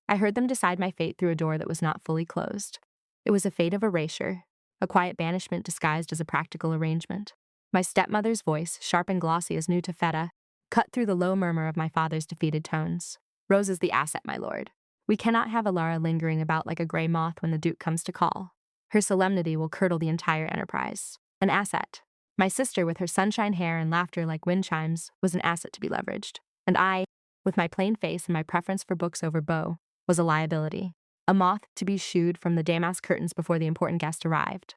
I heard them decide my fate through a door that was not fully closed. It was a fate of erasure, a quiet banishment disguised as a practical arrangement. My stepmother's voice, sharp and glossy as new taffeta, cut through the low murmur of my father's defeated tones. Rose is the asset, my lord. We cannot have Alara lingering about like a gray moth when the Duke comes to call. Her solemnity will curdle the entire enterprise. An asset. My sister, with her sunshine hair and laughter like wind chimes, was an asset to be leveraged. And I, with my plain face and my preference for books over beaux, was a liability. A moth to be shooed from the damask curtains before the important guest arrived.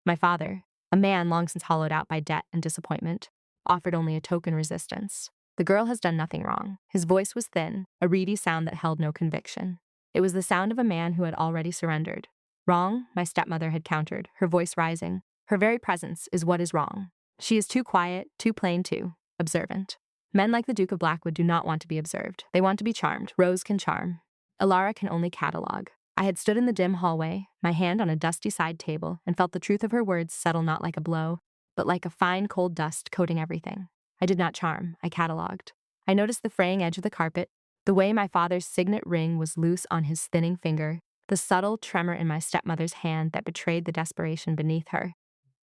My father, a man long since hollowed out by debt and disappointment, offered only a token resistance. The girl has done nothing wrong. His voice was thin, a reedy sound that held no conviction. It was the sound of a man who had already surrendered. Wrong, my stepmother had countered, her voice rising. Her very presence is what is wrong. She is too quiet, too plain, too observant. Men like the Duke of Blackwood do not want to be observed. They want to be charmed. Rose can charm. Alara can only catalogue. I had stood in the dim hallway, my hand on a dusty side table, and felt the truth of her words settle not like a blow, but like a fine cold dust coating everything. I did not charm, I catalogued. I noticed the fraying edge of the carpet, the way my father's signet ring was loose on his thinning finger, the subtle tremor in my stepmother's hand that betrayed the desperation beneath her.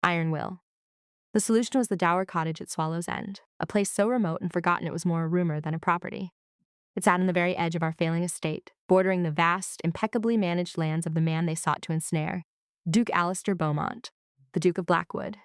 Iron will. The solution was the dower cottage at Swallow's End, a place so remote and forgotten it was more a rumor than a property. It sat on the very edge of our failing estate, bordering the vast, impeccably managed lands of the man they sought to ensnare, Duke Alistair Beaumont, the Duke of Blackwood,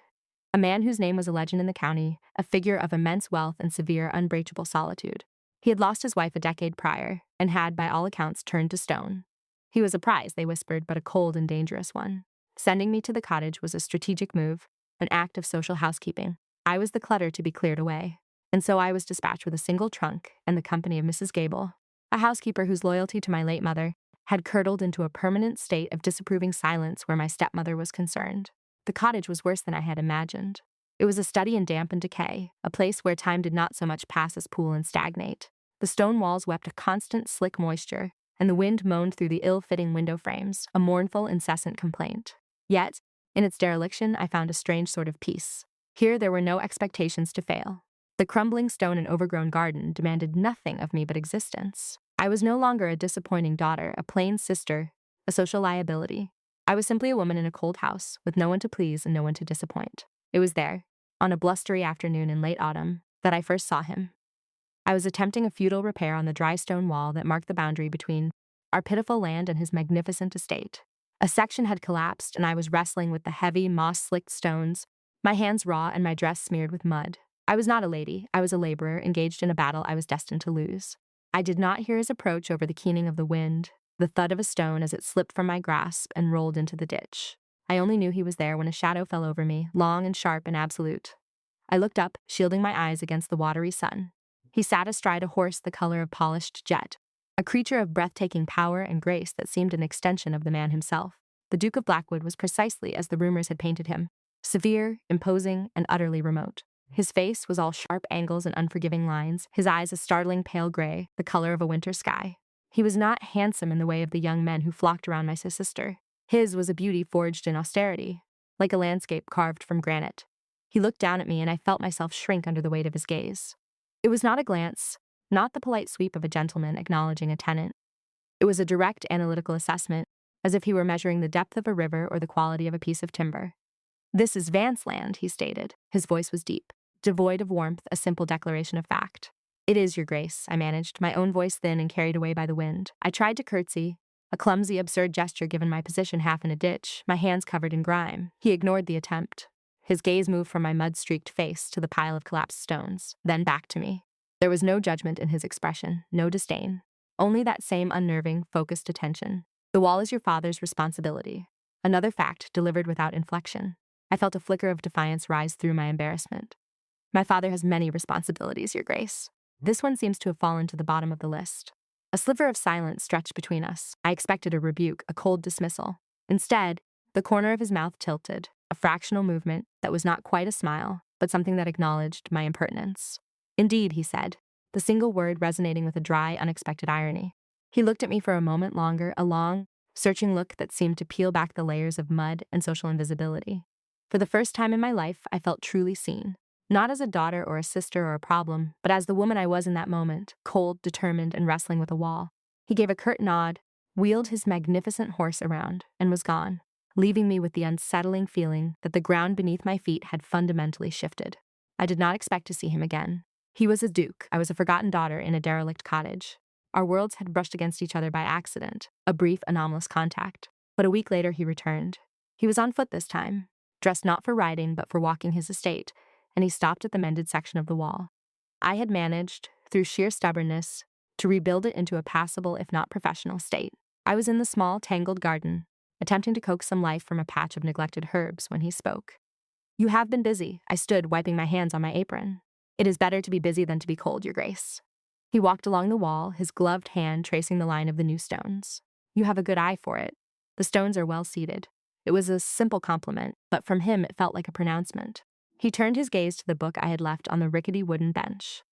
a man whose name was a legend in the county, a figure of immense wealth and severe, unbreachable solitude. He had lost his wife a decade prior, and had, by all accounts, turned to stone. He was a prize, they whispered, but a cold and dangerous one. Sending me to the cottage was a strategic move, an act of social housekeeping. I was the clutter to be cleared away. And so I was dispatched with a single trunk and the company of Mrs. Gable, a housekeeper whose loyalty to my late mother had curdled into a permanent state of disapproving silence where my stepmother was concerned. The cottage was worse than I had imagined. It was a study in damp and decay, a place where time did not so much pass as pool and stagnate. The stone walls wept a constant slick moisture, and the wind moaned through the ill-fitting window frames, a mournful, incessant complaint. Yet, in its dereliction, I found a strange sort of peace. Here there were no expectations to fail. The crumbling stone and overgrown garden demanded nothing of me but existence. I was no longer a disappointing daughter, a plain sister, a social liability. I was simply a woman in a cold house, with no one to please and no one to disappoint. It was there, on a blustery afternoon in late autumn, that I first saw him. I was attempting a futile repair on the dry stone wall that marked the boundary between our pitiful land and his magnificent estate. A section had collapsed, and I was wrestling with the heavy, moss-slicked stones, my hands raw and my dress smeared with mud. I was not a lady. I was a laborer, engaged in a battle I was destined to lose. I did not hear his approach over the keening of the wind, the thud of a stone as it slipped from my grasp and rolled into the ditch. I only knew he was there when a shadow fell over me, long and sharp and absolute. I looked up, shielding my eyes against the watery sun. He sat astride a horse the color of polished jet, a creature of breathtaking power and grace that seemed an extension of the man himself. The Duke of Blackwood was precisely as the rumors had painted him, severe, imposing, and utterly remote. His face was all sharp angles and unforgiving lines, his eyes a startling pale gray, the color of a winter sky. He was not handsome in the way of the young men who flocked around my sister. His was a beauty forged in austerity, like a landscape carved from granite. He looked down at me, and I felt myself shrink under the weight of his gaze. It was not a glance, not the polite sweep of a gentleman acknowledging a tenant. It was a direct analytical assessment, as if he were measuring the depth of a river or the quality of a piece of timber. "This is Vance land," he stated. His voice was deep, devoid of warmth, a simple declaration of fact. "It is, your grace," I managed, my own voice thin and carried away by the wind. I tried to curtsy, a clumsy, absurd gesture given my position half in a ditch, my hands covered in grime. He ignored the attempt. His gaze moved from my mud-streaked face to the pile of collapsed stones, then back to me. There was no judgment in his expression, no disdain, only that same unnerving, focused attention. "The wall is your father's responsibility." Another fact delivered without inflection. I felt a flicker of defiance rise through my embarrassment. "My father has many responsibilities, your grace. This one seems to have fallen to the bottom of the list." A sliver of silence stretched between us. I expected a rebuke, a cold dismissal. Instead, the corner of his mouth tilted, a fractional movement that was not quite a smile, but something that acknowledged my impertinence. "Indeed," he said, the single word resonating with a dry, unexpected irony. He looked at me for a moment longer, a long, searching look that seemed to peel back the layers of mud and social invisibility. For the first time in my life, I felt truly seen. Not as a daughter or a sister or a problem, but as the woman I was in that moment, cold, determined, and wrestling with a wall. He gave a curt nod, wheeled his magnificent horse around, and was gone, leaving me with the unsettling feeling that the ground beneath my feet had fundamentally shifted. I did not expect to see him again. He was a duke, I was a forgotten daughter in a derelict cottage. Our worlds had brushed against each other by accident, a brief, anomalous contact. But a week later he returned. He was on foot this time, dressed not for riding but for walking his estate, and he stopped at the mended section of the wall. I had managed, through sheer stubbornness, to rebuild it into a passable if not professional state. I was in the small, tangled garden, attempting to coax some life from a patch of neglected herbs when he spoke. "You have been busy," I stood, wiping my hands on my apron. "It is better to be busy than to be cold, your grace." He walked along the wall, his gloved hand tracing the line of the new stones. "You have a good eye for it. The stones are well seated." It was a simple compliment, but from him it felt like a pronouncement. He turned his gaze to the book I had left on the rickety wooden bench.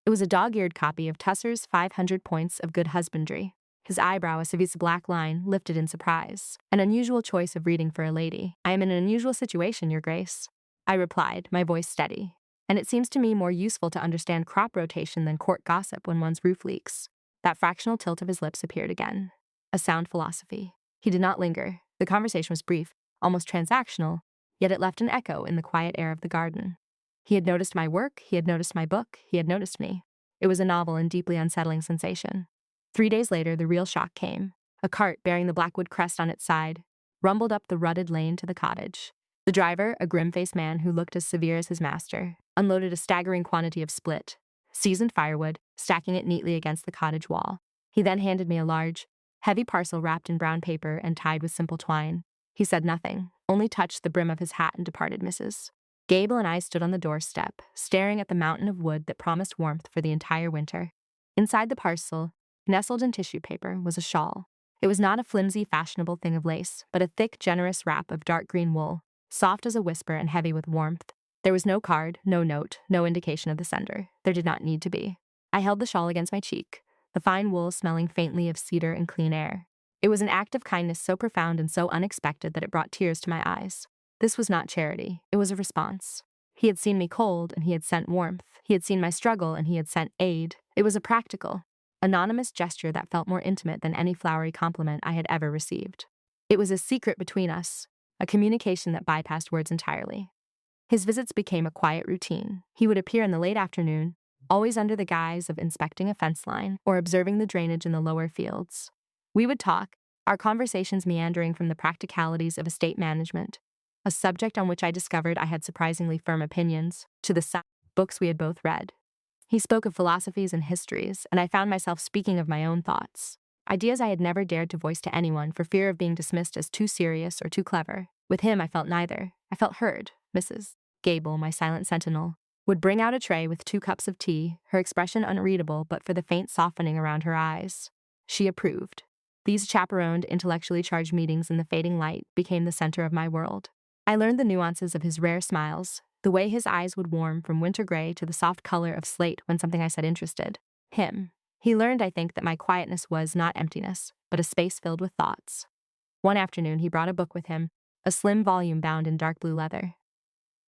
It was a dog-eared copy of Tusser's 500 Points of Good Husbandry. His eyebrow, a Savi's black line, lifted in surprise. "An unusual choice of reading for a lady. I am in an unusual situation, your grace," I replied, my voice steady. "And it seems to me more useful to understand crop rotation than court gossip when one's roof leaks." That fractional tilt of his lips appeared again. A sound philosophy. He did not linger. The conversation was brief, almost transactional, yet it left an echo in the quiet air of the garden. He had noticed my work, he had noticed my book, he had noticed me. It was a novel and deeply unsettling sensation. 3 days later, the real shock came. A cart bearing the Blackwood crest on its side rumbled up the rutted lane to the cottage. The driver, a grim-faced man who looked as severe as his master, unloaded a staggering quantity of split, seasoned firewood, stacking it neatly against the cottage wall. He then handed me a large, heavy parcel wrapped in brown paper and tied with simple twine. He said nothing, only touched the brim of his hat and departed, Mrs. Gable and I stood on the doorstep, staring at the mountain of wood that promised warmth for the entire winter. Inside the parcel, nestled in tissue paper, was a shawl. It was not a flimsy, fashionable thing of lace, but a thick, generous wrap of dark green wool, soft as a whisper and heavy with warmth. There was no card, no note, no indication of the sender. There did not need to be. I held the shawl against my cheek, the fine wool smelling faintly of cedar and clean air. It was an act of kindness so profound and so unexpected that it brought tears to my eyes. This was not charity, it was a response. He had seen me cold, and he had sent warmth. He had seen my struggle, and he had sent aid. It was a practical, anonymous gesture that felt more intimate than any flowery compliment I had ever received. It was a secret between us, a communication that bypassed words entirely. His visits became a quiet routine. He would appear in the late afternoon, always under the guise of inspecting a fence line or observing the drainage in the lower fields. We would talk, our conversations meandering from the practicalities of estate management, a subject on which I discovered I had surprisingly firm opinions, to the books we had both read. He spoke of philosophies and histories, and I found myself speaking of my own thoughts, ideas I had never dared to voice to anyone for fear of being dismissed as too serious or too clever. With him, I felt neither. I felt heard. Mrs. Gable, my silent sentinel, would bring out a tray with 2 cups of tea, her expression unreadable but for the faint softening around her eyes. She approved. These chaperoned, intellectually charged meetings in the fading light became the center of my world. I learned the nuances of his rare smiles, the way his eyes would warm from winter gray to the soft color of slate when something I said interested him. He learned, I think, that my quietness was not emptiness, but a space filled with thoughts. One afternoon, he brought a book with him, a slim volume bound in dark blue leather.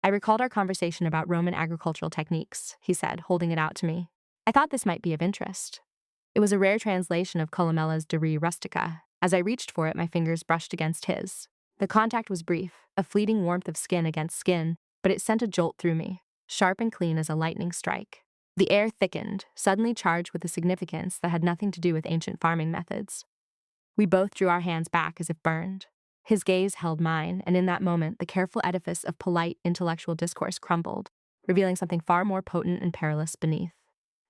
I recalled our conversation about Roman agricultural techniques, he said, holding it out to me. I thought this might be of interest. It was a rare translation of Columella's De Re Rustica. As I reached for it, my fingers brushed against his. The contact was brief, a fleeting warmth of skin against skin, but it sent a jolt through me, sharp and clean as a lightning strike. The air thickened, suddenly charged with a significance that had nothing to do with ancient farming methods. We both drew our hands back as if burned. His gaze held mine, and in that moment, the careful edifice of polite, intellectual discourse crumbled, revealing something far more potent and perilous beneath.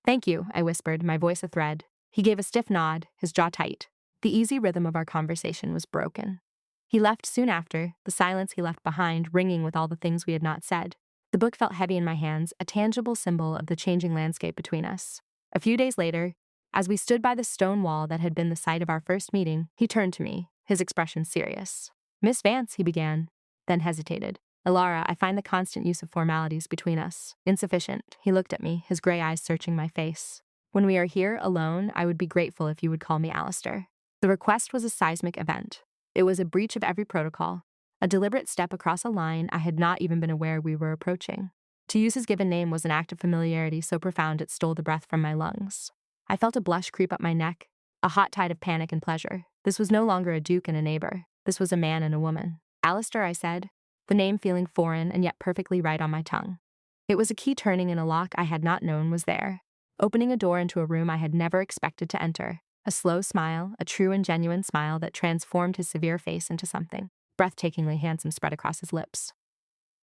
"Thank you," I whispered, my voice a thread. He gave a stiff nod, his jaw tight. The easy rhythm of our conversation was broken. He left soon after, the silence he left behind ringing with all the things we had not said. The book felt heavy in my hands, a tangible symbol of the changing landscape between us. A few days later, as we stood by the stone wall that had been the site of our first meeting, he turned to me, his expression serious. "Miss Vance," he began, then hesitated. "Elara, I find the constant use of formalities between us insufficient." He looked at me, his gray eyes searching my face. "When we are here, alone, I would be grateful if you would call me Alistair." The request was a seismic event. It was a breach of every protocol, a deliberate step across a line I had not even been aware we were approaching. To use his given name was an act of familiarity so profound it stole the breath from my lungs. I felt a blush creep up my neck, a hot tide of panic and pleasure. This was no longer a duke and a neighbor. This was a man and a woman. Alistair, I said, the name feeling foreign and yet perfectly right on my tongue. It was a key turning in a lock I had not known was there, opening a door into a room I had never expected to enter. A slow smile, a true and genuine smile that transformed his severe face into something breathtakingly handsome spread across his lips.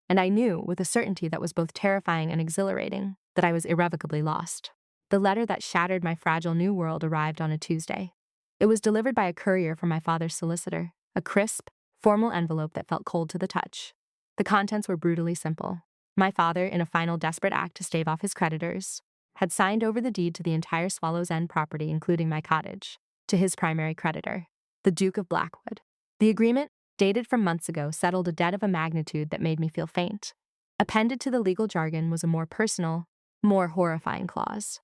And I knew, with a certainty that was both terrifying and exhilarating, that I was irrevocably lost. The letter that shattered my fragile new world arrived on a Tuesday. It was delivered by a courier from my father's solicitor, a crisp, formal envelope that felt cold to the touch. The contents were brutally simple. My father, in a final desperate act to stave off his creditors, had signed over the deed to the entire Swallow's End property, including my cottage, to his primary creditor, the Duke of Blackwood. The agreement, dated from months ago, settled a debt of a magnitude that made me feel faint. Appended to the legal jargon was a more personal, more horrifying clause.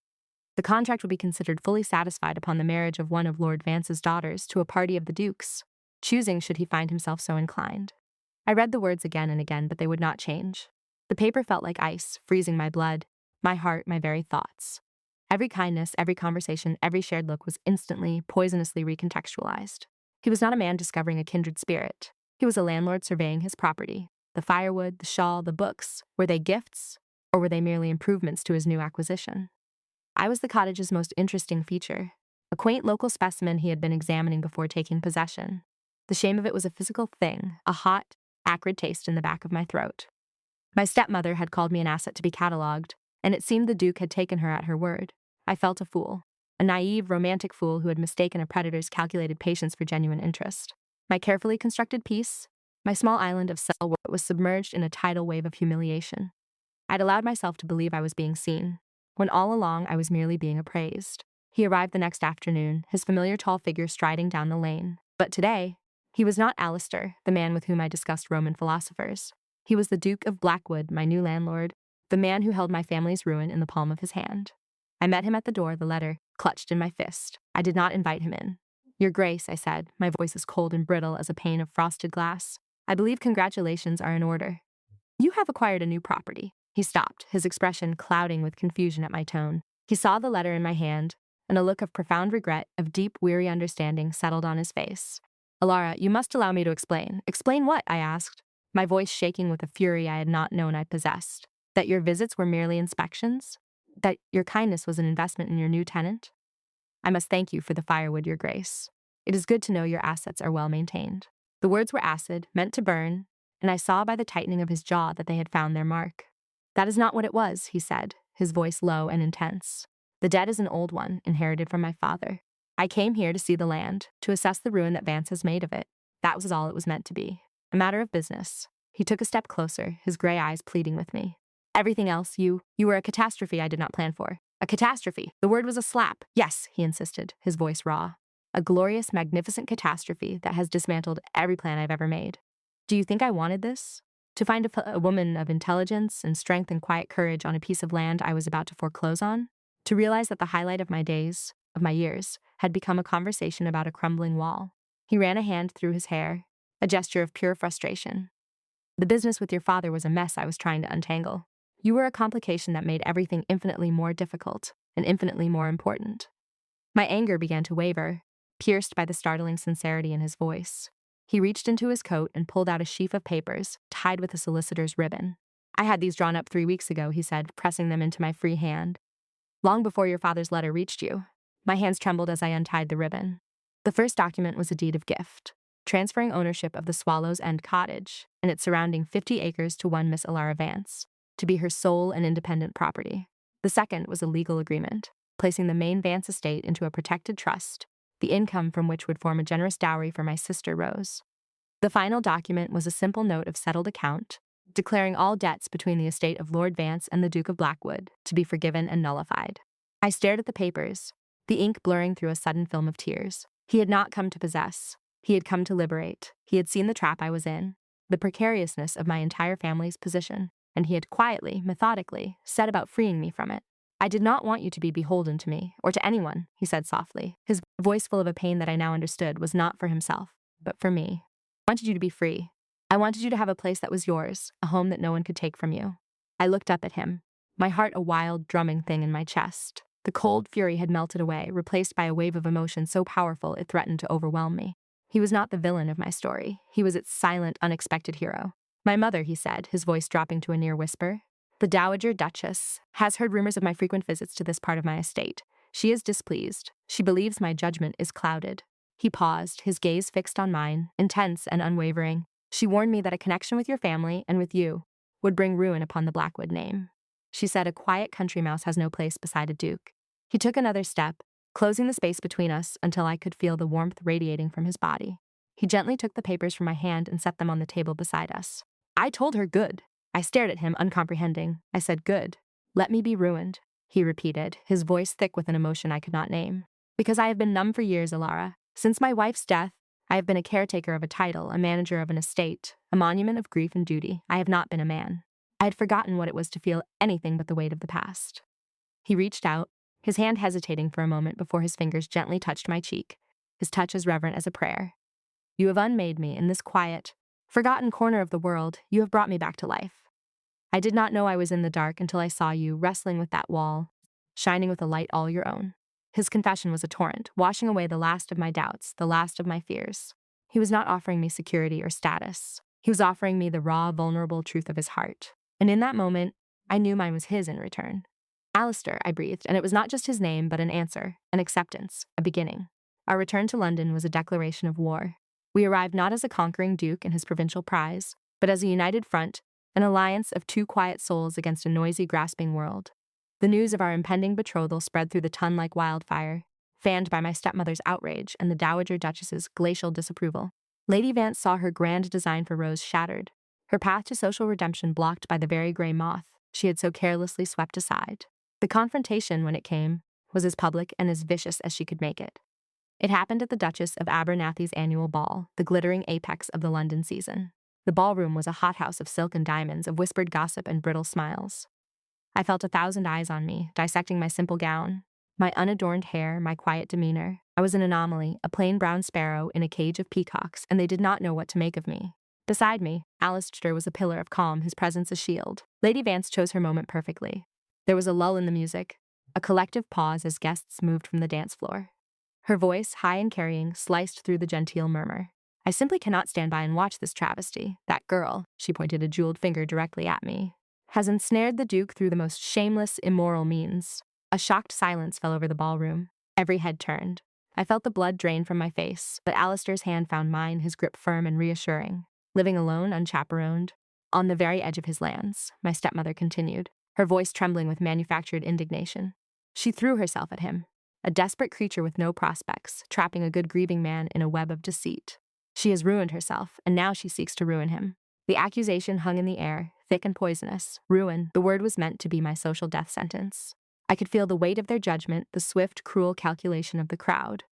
The contract would be considered fully satisfied upon the marriage of one of Lord Vance's daughters to a party of the Duke's, choosing should he find himself so inclined. I read the words again and again, but they would not change. The paper felt like ice, freezing my blood, my heart, my very thoughts. Every kindness, every conversation, every shared look was instantly, poisonously recontextualized. He was not a man discovering a kindred spirit. He was a landlord surveying his property. The firewood, the shawl, the books, were they gifts, or were they merely improvements to his new acquisition? I was the cottage's most interesting feature, a quaint local specimen he had been examining before taking possession. The shame of it was a physical thing, a hot, acrid taste in the back of my throat. My stepmother had called me an asset to be catalogued, and it seemed the Duke had taken her at her word. I felt a fool, a naive, romantic fool who had mistaken a predator's calculated patience for genuine interest. My carefully constructed peace, my small island of self-worth, was submerged in a tidal wave of humiliation. I'd allowed myself to believe I was being seen, when all along I was merely being appraised. He arrived the next afternoon, his familiar tall figure striding down the lane. But today, he was not Alistair, the man with whom I discussed Roman philosophers. He was the Duke of Blackwood, my new landlord, the man who held my family's ruin in the palm of his hand. I met him at the door, the letter clutched in my fist. I did not invite him in. "Your Grace," I said, my voice as cold and brittle as a pane of frosted glass, "I believe congratulations are in order. You have acquired a new property." He stopped, his expression clouding with confusion at my tone. He saw the letter in my hand, and a look of profound regret, of deep, weary understanding settled on his face. "Alara, you must allow me to explain." "Explain what?" I asked, my voice shaking with a fury I had not known I possessed. "That your visits were merely inspections? That your kindness was an investment in your new tenant? I must thank you for the firewood, Your Grace. It is good to know your assets are well maintained." The words were acid, meant to burn, and I saw by the tightening of his jaw that they had found their mark. "That is not what it was," he said, his voice low and intense. "The debt is an old one, inherited from my father. I came here to see the land, to assess the ruin that Vance has made of it. That was all it was meant to be. A matter of business." He took a step closer, his gray eyes pleading with me. "Everything else, you were a catastrophe I did not plan for." "A catastrophe?" The word was a slap. "Yes," he insisted, his voice raw. "A glorious, magnificent catastrophe that has dismantled every plan I've ever made. Do you think I wanted this? To find a woman of intelligence and strength and quiet courage on a piece of land I was about to foreclose on? To realize that the highlight of my days, of my years, had become a conversation about a crumbling wall?" He ran a hand through his hair, a gesture of pure frustration. "The business with your father was a mess I was trying to untangle. You were a complication that made everything infinitely more difficult and infinitely more important." My anger began to waver, pierced by the startling sincerity in his voice. He reached into his coat and pulled out a sheaf of papers, tied with a solicitor's ribbon. "I had these drawn up 3 weeks ago," he said, pressing them into my free hand. "Long before your father's letter reached you." My hands trembled as I untied the ribbon. The first document was a deed of gift, transferring ownership of the Swallow's End cottage and its surrounding 50 acres to one Miss Alara Vance, to be her sole and independent property. The second was a legal agreement, placing the main Vance estate into a protected trust, the income from which would form a generous dowry for my sister Rose. The final document was a simple note of settled account, declaring all debts between the estate of Lord Vance and the Duke of Blackwood to be forgiven and nullified. I stared at the papers, the ink blurring through a sudden film of tears. He had not come to possess. He had come to liberate. He had seen the trap I was in, the precariousness of my entire family's position, and he had quietly, methodically, set about freeing me from it. "I did not want you to be beholden to me, or to anyone," he said softly. His voice, full of a pain that I now understood, was not for himself, but for me. "I wanted you to be free. I wanted you to have a place that was yours, a home that no one could take from you." I looked up at him, my heart a wild, drumming thing in my chest. The cold fury had melted away, replaced by a wave of emotion so powerful it threatened to overwhelm me. He was not the villain of my story. He was its silent, unexpected hero. My mother, he said, his voice dropping to a near whisper, the Dowager Duchess, has heard rumors of my frequent visits to this part of my estate. She is displeased. She believes my judgment is clouded. He paused, his gaze fixed on mine, intense and unwavering. She warned me that a connection with your family and with you would bring ruin upon the Blackwood name. She said a quiet country mouse has no place beside a duke. He took another step, closing the space between us until I could feel the warmth radiating from his body. He gently took the papers from my hand and set them on the table beside us. I told her good. I stared at him, uncomprehending. I said good. Let me be ruined, he repeated, his voice thick with an emotion I could not name. Because I have been numb for years, Alara. Since my wife's death, I have been a caretaker of a title, a manager of an estate, a monument of grief and duty. I have not been a man. I had forgotten what it was to feel anything but the weight of the past. He reached out, his hand hesitating for a moment before his fingers gently touched my cheek, his touch as reverent as a prayer. You have unmade me in this quiet, forgotten corner of the world. You have brought me back to life. I did not know I was in the dark until I saw you wrestling with that wall, shining with a light all your own. His confession was a torrent, washing away the last of my doubts, the last of my fears. He was not offering me security or status. He was offering me the raw, vulnerable truth of his heart. And in that moment, I knew mine was his in return. Alistair, I breathed, and it was not just his name, but an answer, an acceptance, a beginning. Our return to London was a declaration of war. We arrived not as a conquering duke and his provincial prize, but as a united front, an alliance of two quiet souls against a noisy, grasping world. The news of our impending betrothal spread through the ton like wildfire, fanned by my stepmother's outrage and the Dowager Duchess's glacial disapproval. Lady Vance saw her grand design for Rose shattered, her path to social redemption blocked by the very grey moth she had so carelessly swept aside. The confrontation, when it came, was as public and as vicious as she could make it. It happened at the Duchess of Abernathy's annual ball, the glittering apex of the London season. The ballroom was a hothouse of silk and diamonds, of whispered gossip and brittle smiles. I felt 1,000 eyes on me, dissecting my simple gown, my unadorned hair, my quiet demeanor. I was an anomaly, a plain brown sparrow in a cage of peacocks, and they did not know what to make of me. Beside me, Alistair was a pillar of calm, his presence a shield. Lady Vance chose her moment perfectly. There was a lull in the music, a collective pause as guests moved from the dance floor. Her voice, high and carrying, sliced through the genteel murmur. I simply cannot stand by and watch this travesty. That girl, she pointed a jeweled finger directly at me, has ensnared the Duke through the most shameless, immoral means. A shocked silence fell over the ballroom. Every head turned. I felt the blood drain from my face, but Alistair's hand found mine, his grip firm and reassuring. Living alone, unchaperoned, on the very edge of his lands, my stepmother continued, her voice trembling with manufactured indignation. She threw herself at him, a desperate creature with no prospects, trapping a good grieving man in a web of deceit. She has ruined herself, and now she seeks to ruin him. The accusation hung in the air, thick and poisonous. Ruin, the word was meant to be my social death sentence. I could feel the weight of their judgment, the swift, cruel calculation of the crowd.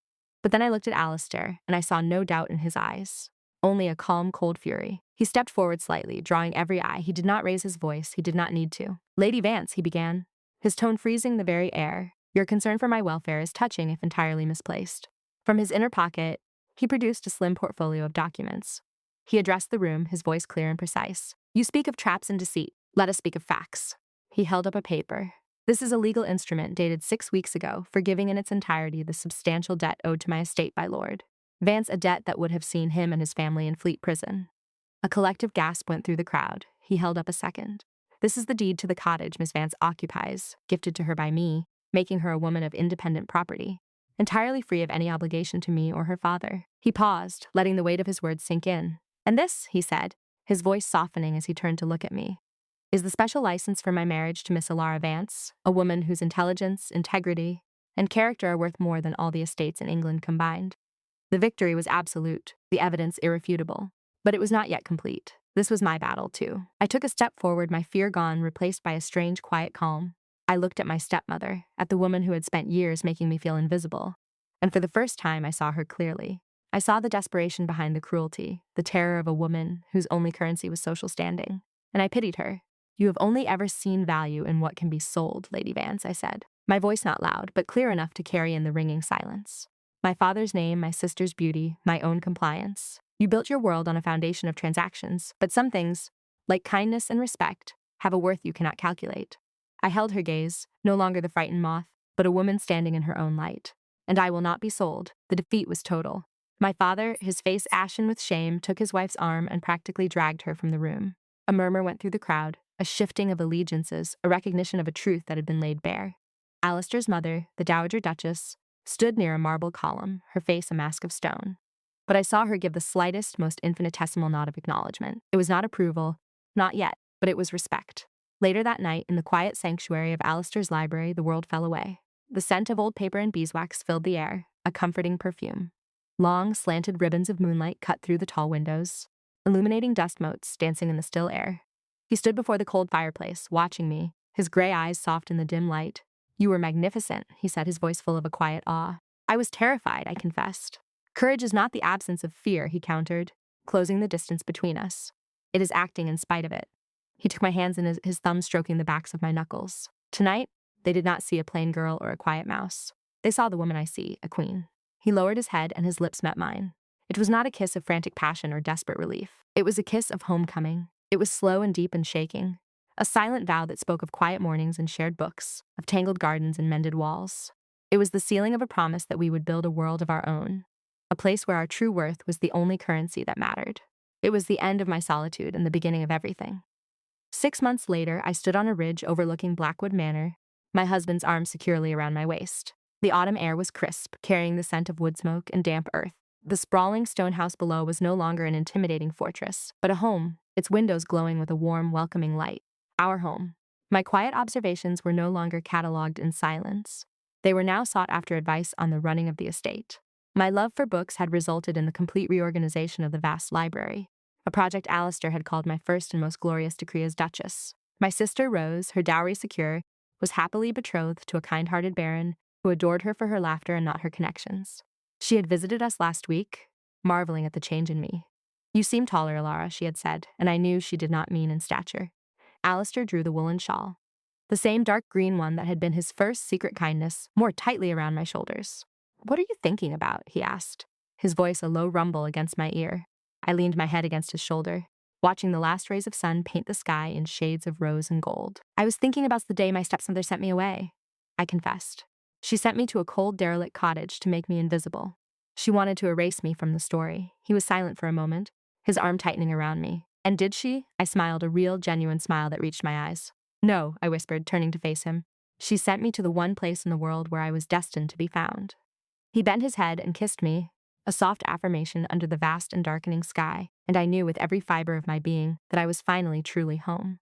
But then I looked at Alistair, and I saw no doubt in his eyes. Only a calm, cold fury. He stepped forward slightly, drawing every eye. He did not raise his voice. He did not need to. Lady Vance, he began, his tone freezing the very air. Your concern for my welfare is touching if entirely misplaced. From his inner pocket, he produced a slim portfolio of documents. He addressed the room, his voice clear and precise. You speak of traps and deceit. Let us speak of facts. He held up a paper. This is a legal instrument dated 6 weeks ago, forgiving in its entirety the substantial debt owed to my estate by Lord Vance, a debt that would have seen him and his family in Fleet Prison. A collective gasp went through the crowd. He held up a second. This is the deed to the cottage Miss Vance occupies, gifted to her by me, making her a woman of independent property, entirely free of any obligation to me or her father. He paused, letting the weight of his words sink in. And this, he said, his voice softening as he turned to look at me, is the special license for my marriage to Miss Alara Vance, a woman whose intelligence, integrity, and character are worth more than all the estates in England combined. The victory was absolute, the evidence irrefutable. But it was not yet complete. This was my battle, too. I took a step forward, my fear gone, replaced by a strange, quiet calm. I looked at my stepmother, at the woman who had spent years making me feel invisible. And for the first time, I saw her clearly. I saw the desperation behind the cruelty, the terror of a woman whose only currency was social standing. And I pitied her. You have only ever seen value in what can be sold, Lady Vance, I said, my voice not loud, but clear enough to carry in the ringing silence. My father's name, my sister's beauty, my own compliance. You built your world on a foundation of transactions, but some things, like kindness and respect, have a worth you cannot calculate. I held her gaze, no longer the frightened moth, but a woman standing in her own light. And I will not be sold. The defeat was total. My father, his face ashen with shame, took his wife's arm and practically dragged her from the room. A murmur went through the crowd, a shifting of allegiances, a recognition of a truth that had been laid bare. Alistair's mother, the Dowager Duchess, stood near a marble column, her face a mask of stone. But I saw her give the slightest, most infinitesimal nod of acknowledgement. It was not approval, not yet, but it was respect. Later that night, in the quiet sanctuary of Alistair's library, the world fell away. The scent of old paper and beeswax filled the air, a comforting perfume. Long, slanted ribbons of moonlight cut through the tall windows, illuminating dust motes dancing in the still air. He stood before the cold fireplace, watching me, his gray eyes soft in the dim light. "You were magnificent," he said, his voice full of a quiet awe. "I was terrified," I confessed. "Courage is not the absence of fear," he countered, closing the distance between us. "It is acting in spite of it." He took my hands and his thumb stroking the backs of my knuckles. Tonight, they did not see a plain girl or a quiet mouse. They saw the woman I see, a queen. He lowered his head and his lips met mine. It was not a kiss of frantic passion or desperate relief. It was a kiss of homecoming. It was slow and deep and shaking. A silent vow that spoke of quiet mornings and shared books, of tangled gardens and mended walls. It was the sealing of a promise that we would build a world of our own, a place where our true worth was the only currency that mattered. It was the end of my solitude and the beginning of everything. 6 months later, I stood on a ridge overlooking Blackwood Manor, my husband's arm securely around my waist. The autumn air was crisp, carrying the scent of wood smoke and damp earth. The sprawling stone house below was no longer an intimidating fortress, but a home, its windows glowing with a warm, welcoming light. Our home. My quiet observations were no longer catalogued in silence. They were now sought after advice on the running of the estate. My love for books had resulted in the complete reorganization of the vast library, a project Alistair had called my first and most glorious decree as Duchess. My sister Rose, her dowry secure, was happily betrothed to a kind-hearted baron who adored her for her laughter and not her connections. She had visited us last week, marveling at the change in me. "You seem taller, Alara," she had said, and I knew she did not mean in stature. Alistair drew the woolen shawl, the same dark green one that had been his first secret kindness, more tightly around my shoulders. "What are you thinking about?" he asked, his voice a low rumble against my ear. I leaned my head against his shoulder, watching the last rays of sun paint the sky in shades of rose and gold. "I was thinking about the day my stepmother sent me away," I confessed. "She sent me to a cold, derelict cottage to make me invisible. She wanted to erase me from the story." He was silent for a moment, his arm tightening around me. "And did she?" I smiled, a real, genuine smile that reached my eyes. "No," I whispered, turning to face him. "She sent me to the one place in the world where I was destined to be found." He bent his head and kissed me, a soft affirmation under the vast and darkening sky, and I knew with every fiber of my being that I was finally truly home.